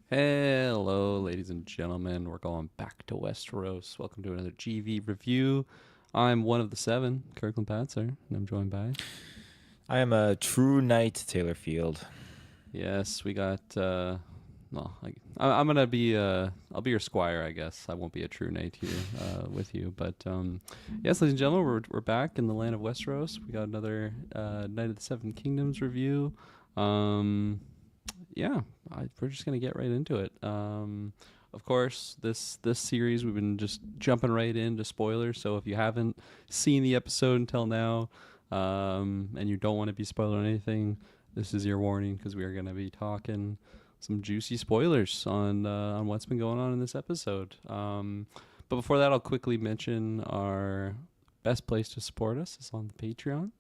Hello, ladies and gentlemen. We're going back to Westeros. Welcome to another GV review. I'm one of the seven, Kirkland Patzer, and I'm joined by. I am a true knight, Taylor Field. Yes, we got. Well, I'm gonna be. I'll be your squire, I guess. I won't be a true knight here with you, but yes, ladies and gentlemen, we're back in the land of Westeros. We got another Knight of the Seven Kingdoms review. Um, yeah, we're just gonna get right into it. Of course, this series we've been just jumping right into spoilers. So if you haven't seen the episode until now, and you don't want to be spoiled on anything, this is your warning because we are gonna be talking some juicy spoilers on what's been going on in this episode. But before that, I'll quickly mention our best place to support us is on the Patreon.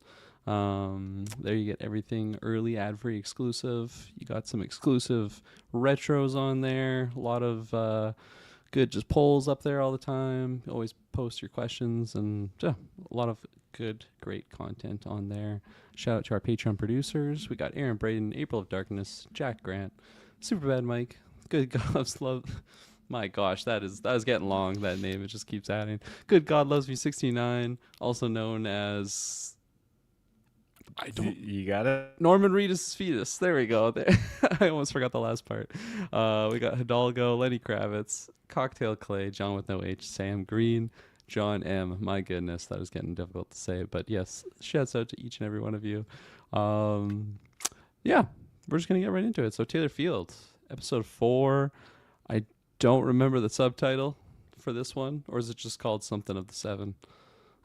There you get everything early, ad-free, exclusive. You got some exclusive retros on there. A lot of good just polls up there all the time. Always post your questions and yeah, a lot of good, great content on there. Shout out to our Patreon producers. We got Aaron Braden, April of Darkness, Jack Grant, Superbad Mike. Good God's love. My gosh, that is getting long. That name it just keeps adding. Good God loves me 69, also known as I don't You got it? Norman Reedus' fetus. There we go. There. I almost forgot the last part. We got Hidalgo, Lenny Kravitz, Cocktail Clay, John with no H, Sam Green, John M. My goodness, that is getting difficult to say. But yes, shouts out to each and every one of you. Um, yeah, we're just going to get right into it. So, Taylor Field, episode 4. I don't remember the subtitle for this one, or is it just called something of the seven?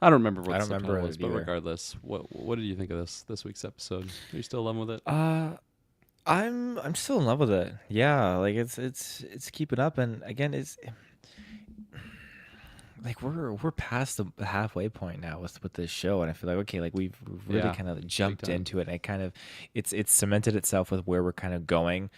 I don't remember what I the don't subtitle remember was, it but either. regardless, what did you think of this week's episode? Are you still in love with it? Uh, I'm still in love with it. Yeah, like it's keeping up, and again, it's like we're past the halfway point now with this show, and I feel like okay, like we've really Yeah, kind of big jumped time. into it, and it kind of it's cemented itself with where we're kind of going,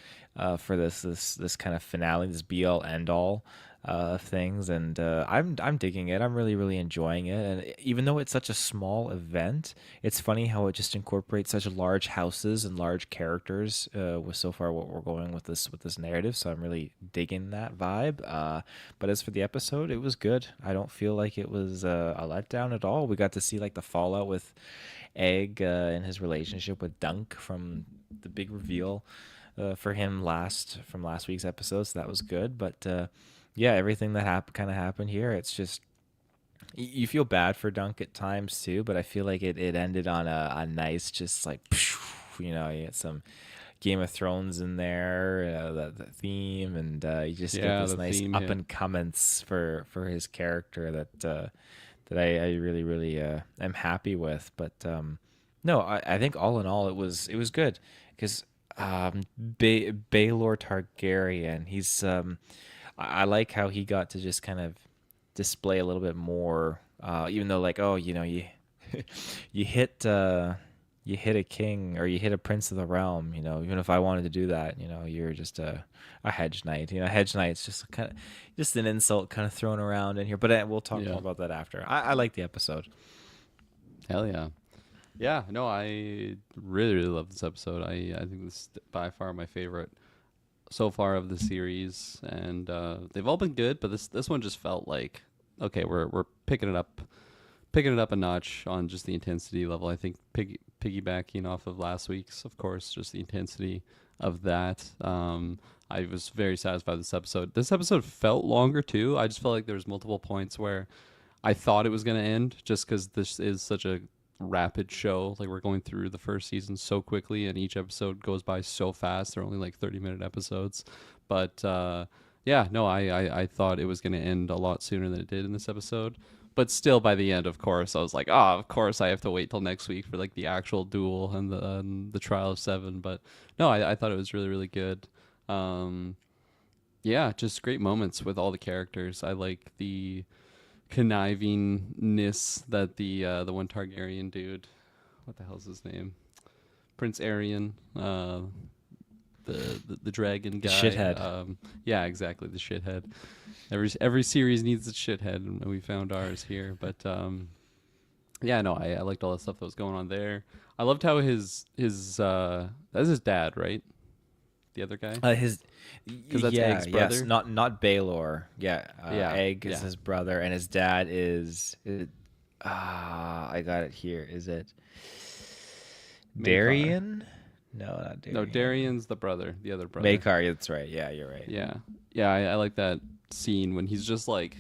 for this kind of finale, this be all end all of things, and I'm digging it. I'm really enjoying it, and even though it's such a small event, it's funny how it just incorporates such large houses and large characters with so far what we're going with this narrative. So I'm really digging that vibe. But as for the episode, it was good. I don't feel like it was a letdown at all. We got to see like the fallout with Egg and his relationship with Dunk from the big reveal for him last week's episode. So that was good. But yeah, everything that kind of happened here, it's just you feel bad for Dunk at times too. But I feel like it ended on a nice, just like you get some Game of Thrones in there, the theme, and you just get Yeah, this the nice theme up hit. and comings for his character that I really am happy with. But no, I think all in all it was good because Baelor Targaryen, I like how he got to just kind of display a little bit more, even though like you hit you hit a king or you hit a prince of the realm. Even if I wanted to do that, you're just a hedge knight. Hedge knight's just kind of just an insult kind of thrown around in here. But we'll talk more Yeah, about that after. I like the episode. hell yeah. Yeah, no, I really love this episode. I think this is by far my favorite so far of the series, and they've all been good, but this one just felt like okay, we're picking it up a notch on just the intensity level. I think piggybacking off of last week's, of course, just the intensity of that. I was very satisfied with this episode. This episode felt longer too. I just felt like there was multiple points where I thought it was going to end just because this is such a rapid show. Like we're going through the first season so quickly, and each episode goes by so fast. They're only like 30-minute episodes, but yeah, no, I thought it was going to end a lot sooner than it did in this episode. But still, by the end, of course, I was like, oh, of course, I have to wait till next week for like the actual duel and the trial of seven. But no, I thought it was really good. Um, yeah, just great moments with all the characters. I like the connivingness that the one Targaryen dude, what the hell's his name, Prince Arian, the dragon The guy. shithead. Yeah, exactly, the shithead. Every series needs its shithead, and we found ours here. But yeah, no, I liked all the stuff that was going on there. I loved how his that's his dad, right? the other guy, His because that's yeah, Egg's yes, brother. not Baylor. Yeah, Yeah, Egg is yeah. his brother, and his dad is. I got it here. Is it Makar. Darian? No, not No, Darian. Darian's the brother, the other brother. Makar. That's right. Yeah, you're right. Yeah, yeah. I like that scene when he's just like,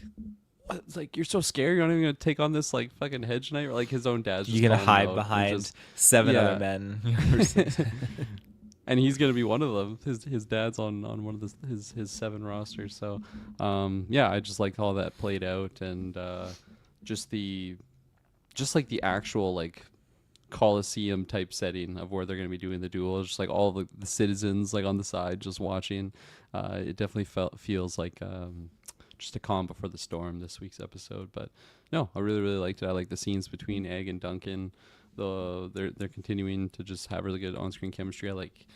"What?" It's like you're so scared. You're not even gonna take on this like fucking hedge knight. Or, like his own dad's You're just gonna calling him hide out and behind just seven other yeah. men or six. And he's gonna be one of them. His dad's on one of his 7 rosters. So, yeah, I just like how that played out, and just the just like the actual like Coliseum type setting of where they're gonna be doing the duel. Just like all the citizens like on the side just watching. It definitely feels like just a calm before the storm this week's episode. But no, I really really liked it. I like the scenes between Egg and Duncan. They're continuing to just have really good on screen chemistry. I like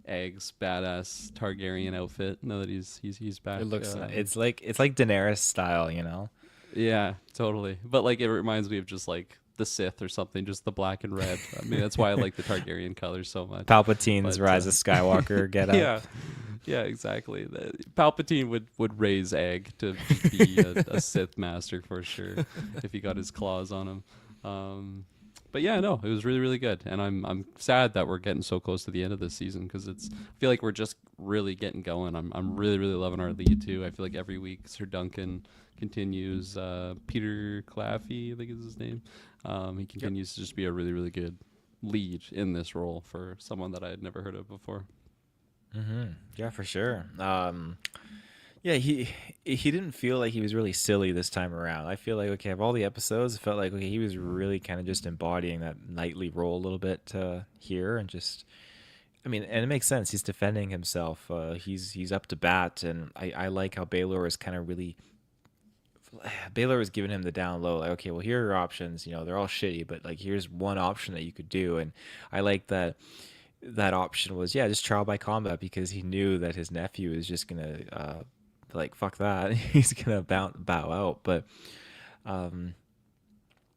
Egg's badass Targaryen outfit now that he's back. It looks. It's like Daenerys style, you know. Yeah, totally. But like it reminds me of just like the Sith or something, just the black and red. I mean that's why I like the Targaryen colors so much. Palpatine's But Rise of Skywalker get up. yeah, yeah, exactly. Palpatine would raise Egg to be a Sith master for sure if he got his claws on him. But yeah, no, it was really really good, and I'm sad that we're getting so close to the end of this season because I feel like we're just really getting going. I'm really really loving our lead too. I feel like every week Sir Duncan continues. Peter Claffey, I think is his name. He continues to just be a really really good lead in this role for someone that I had never heard of before. Yeah, for sure. Yeah, he didn't feel like he was really silly this time around. I feel like okay, of all the episodes, it felt like okay, he was really kind of just embodying that knightly role a little bit here, and just I mean, and it makes sense. He's defending himself. He's up to bat, and I like how Baylor is kind of really. Baylor was giving him the down low, like okay, well here are your options. You know, they're all shitty, but like here's one option that you could do, and I like that option was yeah, just trial by combat because he knew that his nephew is just gonna like fuck that, he's gonna bow out. But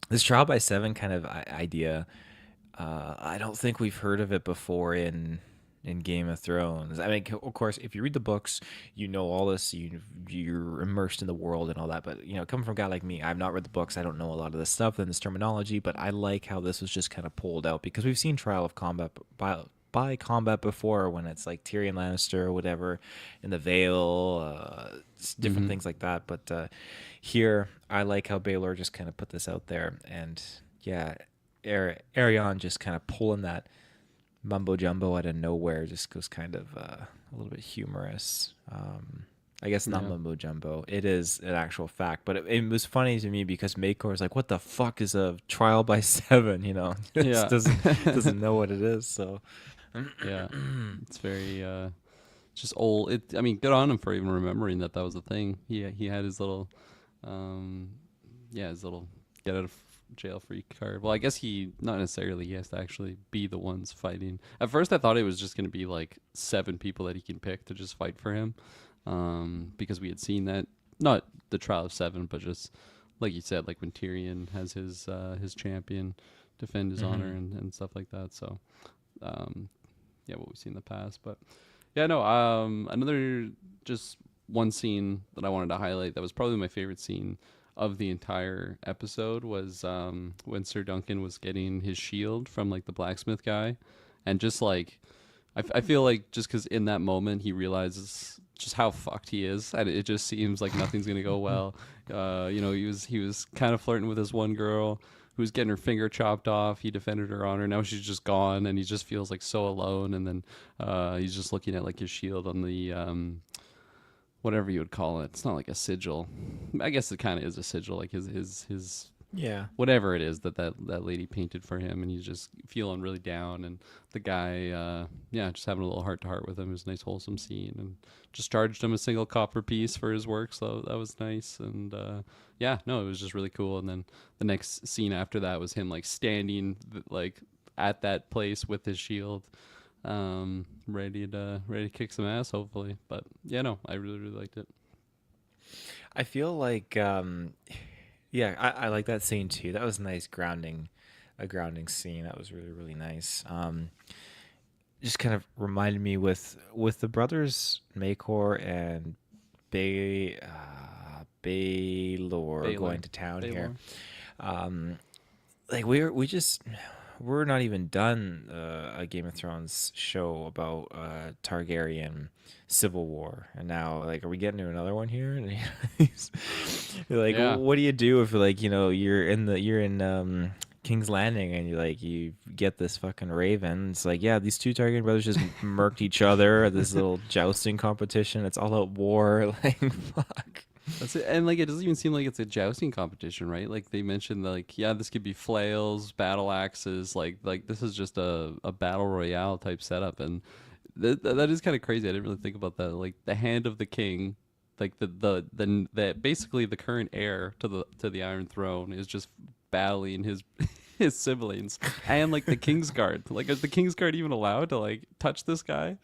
this trial by 7 kind of idea, I don't think we've heard of it before in Game of Thrones. I mean, of course, if you read the books, you know all this. You're immersed in the world and all that. But you know, coming from a guy like me, I've not read the books. I don't know a lot of this stuff and this terminology. But I like how this was just kind of pulled out because we've seen trial of combat by combat before when it's like Tyrion Lannister or whatever in the Vale, different things like that. But here, I like how Baylor just kind of put this out there, and yeah, Arion just kind of pulling that mumbo jumbo out of nowhere just goes kind of a little bit humorous. I guess not Yeah. mumbo jumbo. It is an actual fact, but it was funny to me because Makor is like, "What the fuck is a trial by 7?" You know, just Yeah. doesn't know what it is. So Yeah. It's very just old. It I mean, good on him for even remembering that was a thing. He had his little um yeah, his little get out of jail free card. Well, I guess he not necessarily he has to actually be the ones fighting. At first I thought it was just going to be like 7 people that he can pick to just fight for him. Because we had seen that not the trial of 7, but just like you said, like when Tyrion has his champion defend his honor and stuff like that. So yeah, what we've seen in the past. But yeah, no, another just one scene that I wanted to highlight that was probably my favorite scene of the entire episode was when Sir Duncan was getting his shield from like the blacksmith guy, and just like I feel like just because in that moment he realizes just how fucked he is, and it just seems like nothing's gonna go well. You know, he was kind of flirting with this one girl who was getting her finger chopped off. He defended her honor. Now she's just gone, and he just feels like so alone. And then he's just looking at like his shield on the whatever you would call it. It's not like a sigil. I guess it kind of is a sigil, like his yeah, whatever it is that lady painted for him, and he's just feeling really down. And the guy, yeah, just having a little heart to heart with him. It was a nice wholesome scene, and just charged him a single copper piece for his work, so that was nice. And yeah, no, it was just really cool. And then the next scene after that was him like standing like at that place with his shield, ready to kick some ass, hopefully. But yeah, no, I really really liked it. I feel like yeah, I like that scene too. That was nice grounding, a grounding scene. That was really really nice. just kind of reminded me with the brothers Makor and Baylor Baylor, going to town here. Baylor. Um, like we're not even done a Game of Thrones show about Targaryen civil war, and now like are we getting to another one here? And like, Yeah. what do you do if like you're in King's Landing and you get this fucking raven? It's like, yeah, these two Targaryen brothers just murked each other at this little jousting competition. It's all out war. Like, fuck. That's it. And like it doesn't even seem like it's a jousting competition, right? Like they mentioned like yeah, this could be flails, battle axes, like this is just a battle royale type setup and that is kind of crazy. I didn't really think about that. Like the hand of the king, like the basically the current heir to the Iron Throne is just battling his his siblings and like the Kingsguard. Like is the Kingsguard even allowed to like touch this guy?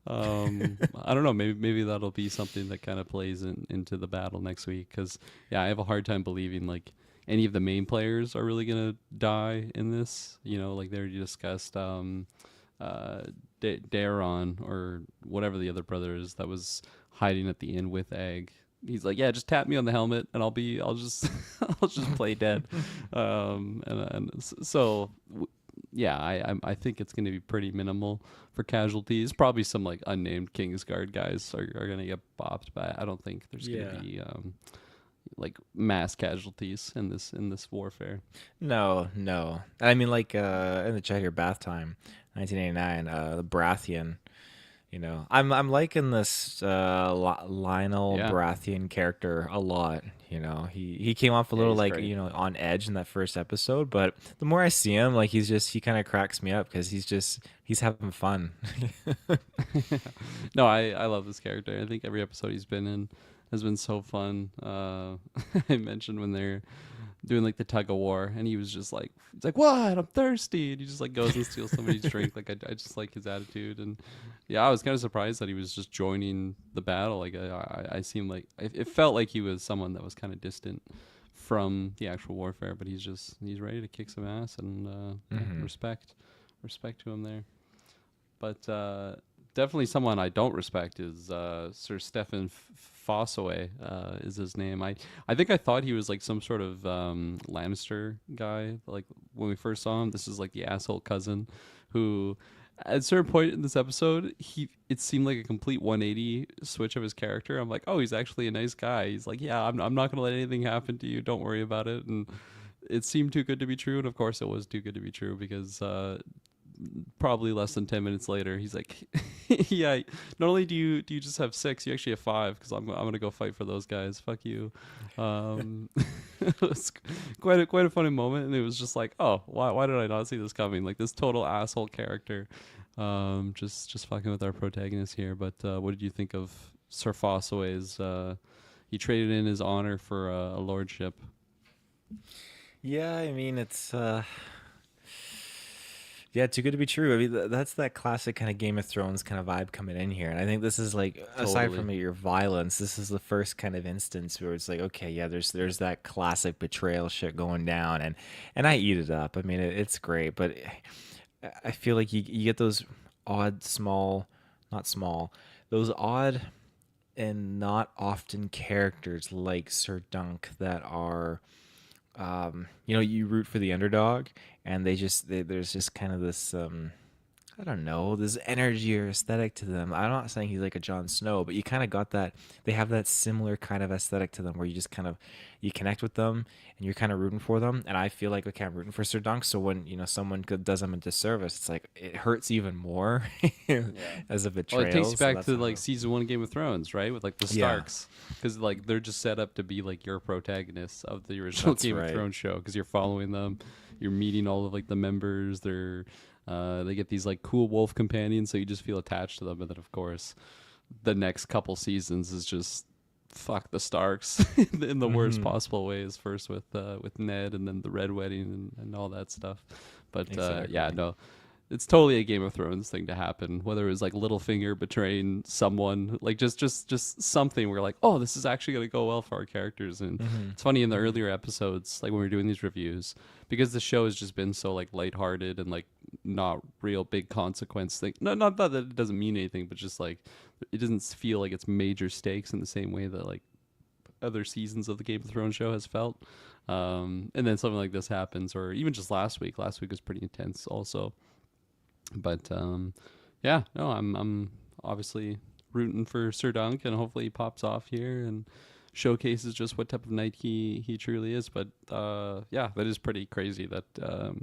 I don't know. Maybe that'll be something that kind of plays into the battle next week. Because yeah, I have a hard time believing like any of the main players are really gonna die in this. You know, like they already discussed uh, Daron or whatever the other brother is that was hiding at the inn with Egg. He's like, yeah, just tap me on the helmet and I'll just, I'll just play dead. So, yeah, I think it's going to be pretty minimal for casualties. Probably some like unnamed Kingsguard guys are going to get bopped, but I don't think there's going to Yeah. be like mass casualties in this warfare. No, no. I mean, like in the chat here, Bath Time, 1989, the Baratheon. I'm liking this Lionel Yeah, Baratheon character a lot. He came off a yeah, little he's like great. on edge in that first episode, but the more I see him, like he kind of cracks me up because he's having fun. No, I love this character. I think every episode he's been in has been so fun. I mentioned when they're doing like the tug of war, and he was just like, he's like, "What? I'm thirsty," and he just like goes and steals somebody's drink. Like I just like his attitude, and yeah, I was kind of surprised that he was just joining the battle. Like I seemed like it felt like he was someone that was kind of distant from the actual warfare, but he's ready to kick some ass, and yeah, Hmm. respect to him there. But definitely someone I don't respect is Sir Stefan Fossaway is his name. I think I thought he was like some sort of Lannister guy. Like when we first saw him, this is like the asshole cousin who at a certain point in this episode, it seemed like a complete 180 switch of his character. I'm like, oh, he's actually a nice guy. He's like, yeah, I'm not gonna let anything happen to you. Don't worry about it. And it seemed too good to be true, and of course, it was too good to be true because probably less than 10 minutes later he's like yeah, not only do you just have six, you actually have five because I'm gonna go fight for those guys, fuck you. It was quite a funny moment, and it was just like, oh, why did I not see this coming? Like this total asshole character, just fucking with our protagonist here. But what did you think of Sir Fossaway's he traded in his honor for a lordship? Yeah, I mean it's yeah, too good to be true. I mean, that's that classic kind of Game of Thrones kind of vibe coming in here. And I think this is like, aside Totally. from your violence, this is the first kind of instance where it's like, okay, yeah, there's that classic betrayal shit going down, and I eat it up. I mean, it's great, but I feel like you get those odd, small, not small, those odd and not often characters like Sir Dunk that are you root for the underdog, and there's just kind of this I don't know, this energy or aesthetic to them. I'm not saying he's like a Jon Snow, but you kind of got that. They have that similar kind of aesthetic to them, where you just kind of you connect with them, and you're kind of rooting for them. And I feel like, okay, I'm rooting for Sir Dunk. So when someone does them a disservice, it's like it hurts even more Yeah. as a Well, it takes betrayal. you So back that's to like how. season one of Game of Thrones, right? With like the Yeah, Starks, because like they're just set up to be like your protagonists of the original that's Game of right. Thrones show, because you're following them, you're meeting all of like the members. They get these like cool wolf companions, so you just feel attached to them. And then of course, the next couple seasons is just fuck the Starks in the worst Hmm. possible ways. First with Ned, and then the Red Wedding and all that stuff. But yeah, Exactly. no, it's totally a Game of Thrones thing to happen. Whether it was like Littlefinger betraying someone, like just something where like, oh, this is actually gonna go well for our characters. And Hmm. it's funny in the Hmm. earlier episodes, like when we were doing these reviews, because the show has just been so like lighthearted and like not real big consequence thing. No, not that it doesn't mean anything, but just like it doesn't feel like it's major stakes in the same way that like other seasons of the Game of Thrones show has felt. And then something like this happens, or even just last week. Last week was pretty intense, also. But yeah, no, I'm obviously rooting for Sir Dunk, and hopefully he pops off here and showcases just what type of knight he truly is. But yeah, that is pretty crazy that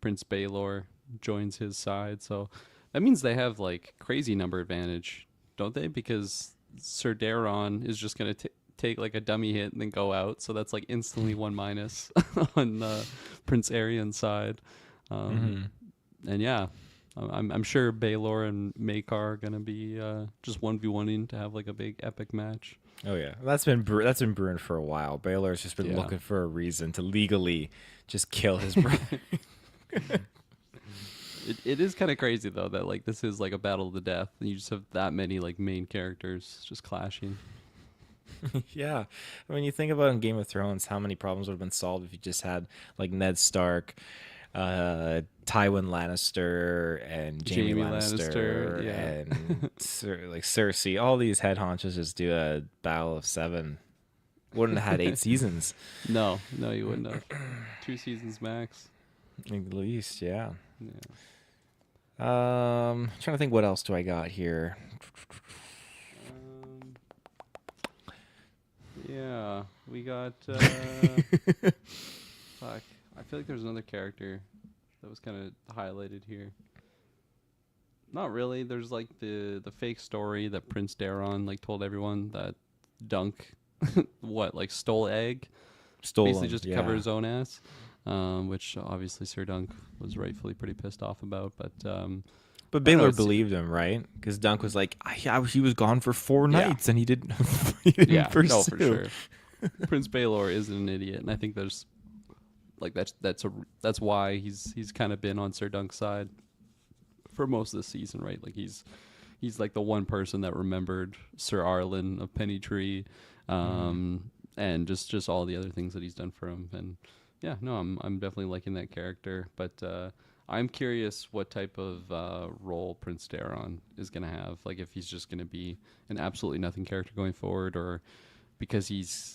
Prince Baelor joins his side. So that means they have like crazy number advantage, don't they? Because Sir Daron is just gonna take like a dummy hit and then go out. So that's like instantly 1- on Prince Arian's side. And yeah, I'm sure Baelor and Maekar are gonna be just 1v1ing to have like a big epic match. Oh yeah, that's been brewing for a while. Baylor's just been Yeah. looking for a reason to legally just kill his brother. It is kind of crazy though that like this is like a battle of the death, and you just have that many like main characters just clashing. Yeah, I mean, you think about in Game of Thrones how many problems would have been solved if you just had like Ned Stark, Tywin Lannister, and Jaime Jaime Lannister, Lannister, yeah. and like Cersei. All these head honchos just do a battle of 7. Wouldn't have had 8 seasons No, you wouldn't have. 2 seasons max. at least. Yeah. Yeah. Trying to think what else do I got here. Yeah, we got. Fuck, I feel like there's another character that was kind of highlighted here. Not really. There's like the fake story that Prince Daron like told everyone that Dunk, what like stole egg, Stolen, basically just to yeah. cover his own ass. Which obviously Sir Dunk was rightfully pretty pissed off about, but But I don't know, Baylor it's- believed him, right? Because Dunk was like, he was gone for 4 Yeah. nights and he didn't, he didn't yeah, pursue. no, for sure. Prince Baelor isn't an idiot, and I think there's like that's why he's kind of been on Sir Dunk's side for most of the season, right? Like he's like the one person that remembered Sir Arlen of Pennytree, and just all the other things that he's done for him. And yeah, no, I'm definitely liking that character, but I'm curious what type of role Prince Daron is gonna have. Like if he's just gonna be an absolutely nothing character going forward, or because he's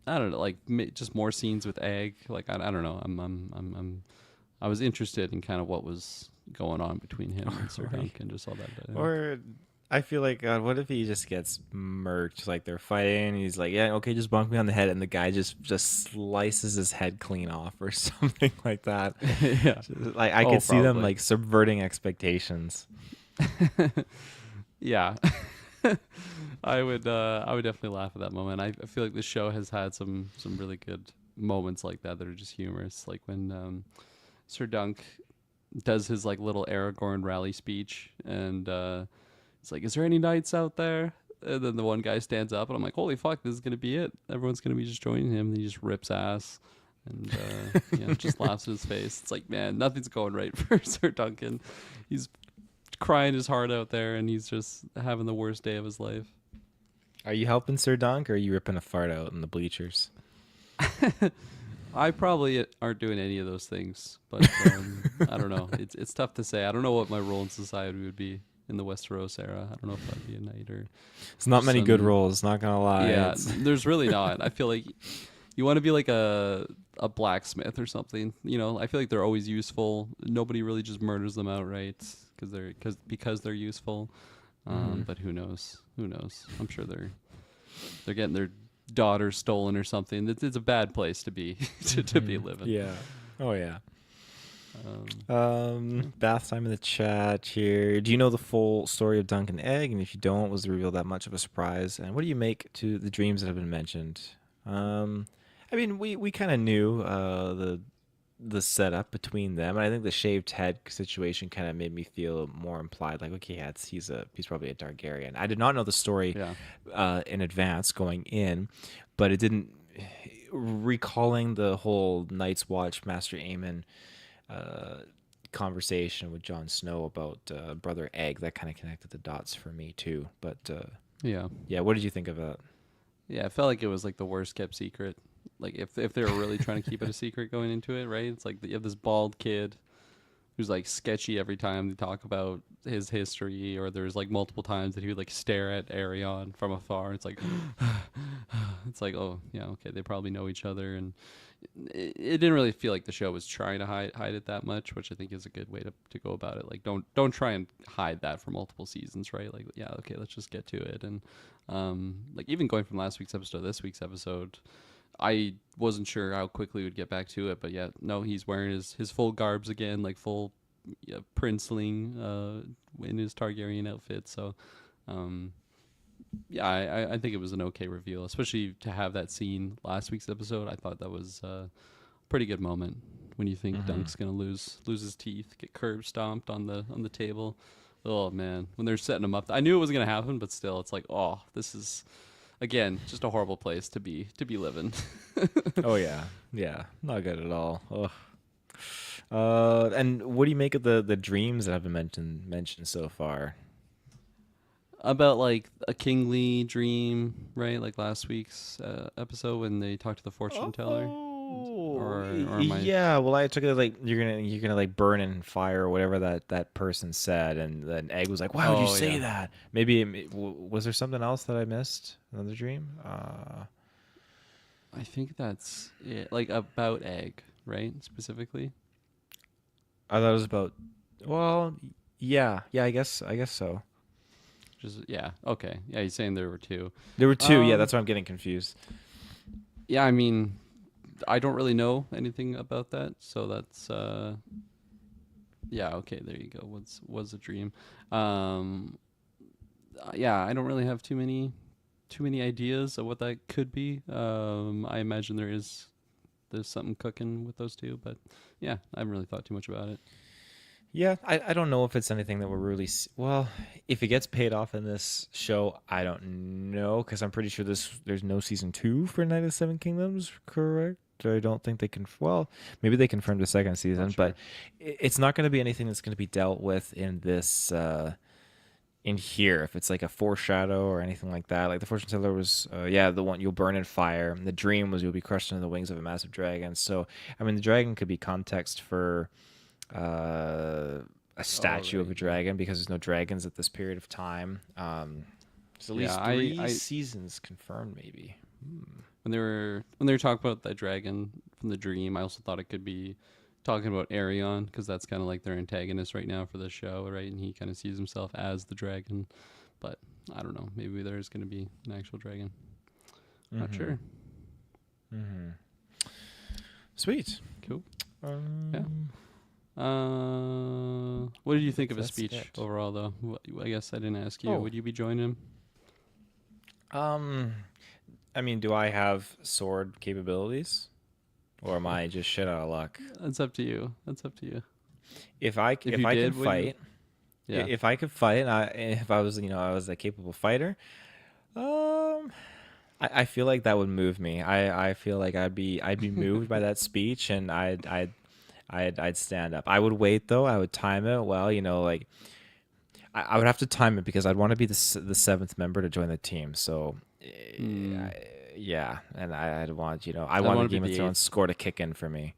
I don't know, like just more scenes with Egg. Like I don't know. I was interested in kind of what was going on between him and Sir Right. Dunk and just all that. Or I feel like, God, what if he just gets murked? Like they're fighting and he's like, yeah, okay, just bonk me on the head. And the guy just slices his head clean off or something like that. yeah, Like I Oh, could see them probably. like subverting expectations. yeah. I would definitely laugh at that moment. I feel like the show has had some really good moments like that are just humorous. Like when Sir Dunk does his like little Aragorn rally speech, and he's like, "Is there any knights out there?" And then the one guy stands up, and I'm like, "Holy fuck, this is gonna be it! Everyone's gonna be just joining him." And he just rips ass, and just laughs in his face. It's like, man, nothing's going right for Sir Duncan. He's crying his heart out there, and he's just having the worst day of his life. Are you helping Sir Dunk or are you ripping a fart out in the bleachers? I probably aren't doing any of those things, but I don't know. It's tough to say. I don't know what my role in society would be in the Westeros era. I don't know if I'd be a knight or It's not many some- good roles, not gonna lie. yeah. It's- There's really not. I feel like you want to be like a blacksmith or something. You know, I feel like they're always useful. Nobody really just murders them outright because they're useful. But who knows? Who knows? I'm sure they're getting their daughter stolen or something. It's a bad place to be to be living. Yeah. Oh yeah. Um, Bath time in the chat here. Do you know the full story of Dunk and Egg? And if you don't, was the reveal that much of a surprise? And what do you make to the dreams that have been mentioned? I mean, we kind of knew the setup between them, and I think the shaved head situation kind of made me feel more implied. Like, okay, yeah, he's probably a Targaryen. I did not know the story yeah. in advance going in, but it didn't. Recalling the whole Night's Watch Master Aemon conversation with Jon Snow about Brother Egg, that kind of connected the dots for me too. But Yeah. yeah, what did you think of that? Yeah, it felt like it was like the worst kept secret. Like if they were really trying to keep it a secret going into it, right? It's like you have this bald kid who's like sketchy every time they talk about his history, or there's like multiple times that he would like stare at Arion from afar. It's like, it's like, oh yeah, okay, they probably know each other, and it didn't really feel like the show was trying to hide it that much, which I think is a good way to go about it. Like, don't try and hide that for multiple seasons, right? Like, yeah, okay, let's just get to it. And like even going from last week's episode to this week's episode, I wasn't sure how quickly we'd get back to it, but yeah, no, he's wearing his full garbs again, like full princeling in his Targaryen outfit. So yeah, I think it was an okay reveal, especially to have that scene last week's episode. I thought that was a pretty good moment when you think Dunk's gonna lose his teeth, get curb stomped on the table. Oh man, when they're setting him up, I knew it was gonna happen, but still, it's like, oh, this is again just a horrible place to be living. Oh yeah, yeah, not good at all. Ugh. And what do you make of the dreams that have been mentioned so far? About like a kingly dream, right? Like last week's episode when they talked to the fortune teller. Or am I? Yeah. Well, I took it like you're gonna like burn in fire or whatever that person said, and then Egg was like, "Why would you say Yeah. that?" Maybe was there something else that I missed? Another dream? I think that's it. Like about Egg, right? Specifically. I thought it was about. Well, yeah, I guess so. Just yeah. Okay. Yeah, he's saying there were two. There were two. Yeah, Um, that's why I'm getting confused. Yeah, I mean, I don't really know anything about that, so that's yeah, okay, there you go. Was a dream. Yeah, I don't really have too many ideas of what that could be. I imagine there's something cooking with those two, but yeah, I haven't really thought too much about it. Yeah, I don't know if it's anything that we're really well. If it gets paid off in this show, I don't know because I'm pretty sure there's no season 2 for Night of the Seven Kingdoms. Correct? I don't think they can. Well, maybe they confirmed a second season, Not sure. but it's not going to be anything that's going to be dealt with in this in here. If it's like a foreshadow or anything like that, like the fortune teller was, the one you'll burn in fire. And the dream was you'll be crushed under the wings of a massive dragon. So I mean, the dragon could be context for a statue of a right. dragon because there's no dragons at this period of time. So at Yeah, least three seasons confirmed, maybe. when they were talking about that dragon from the dream, I also thought it could be talking about Arion because that's kind of like their antagonist right now for the show, right? And he kind of sees himself as the dragon, but I don't know. Maybe there's going to be an actual dragon. Not sure. Mm-hmm. Sweet. Cool. Yeah. What did you think of his That's speech it. overall, though? I guess I didn't ask you. Oh. Would you be joining him? I mean, do I have sword capabilities, or am I just shit out of luck? That's up to you. If I you can did, would you? fight, Yeah. if I could fight, if I was I was a capable fighter, I feel like that would move me. I feel like I'd be moved by that speech, and I'd stand up. I would wait though. I would time it well. Like I would have to time it because I'd want to be the seventh member to join the team. So yeah, and I'd want I want wanna the be Game of the Thrones score to kick in for me.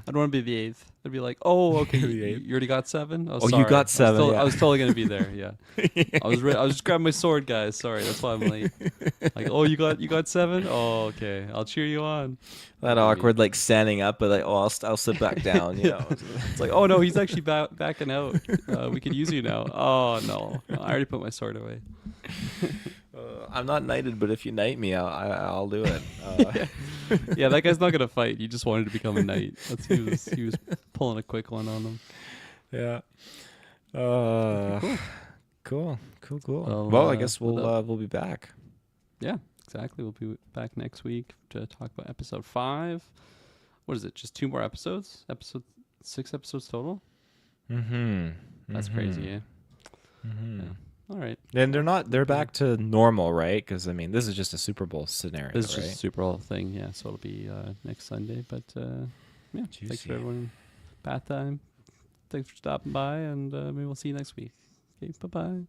I'd want to be the 8th. I'd be like, oh, okay, The you, 8th. you already got 7? Oh, Oh, you sorry. got 7, yeah. I was totally gonna be there. Yeah, I was just grabbing my sword, guys. Sorry, that's why I'm late. Like, oh, you got 7? Oh, okay. I'll cheer you on. That awkward like standing up, but like I'll sit back down. It's like, oh no, he's actually backing out. We could use you now. Oh no, I already put my sword away. I'm not knighted, but if you knight me, I'll do it. Yeah, that guy's not gonna fight. He just wanted to become a knight. He was pulling a quick one on them. Yeah. Cool. Well, Well, I guess with that- we'll be back. Yeah, exactly. We'll be back next week to talk about episode 5. What is it? Just 2 more episodes? 6 episodes total? Mm-hmm. That's crazy, eh? Mm-hmm. Yeah. All right. And they're back to normal, right? Because I mean, this is just a Super Bowl scenario, This is right? just a Super Bowl thing, yeah. So it'll be next Sunday. But yeah, thanks Juicy. for everyone. Bath time. Thanks for stopping by, and maybe we'll see you next week. Okay, bye-bye.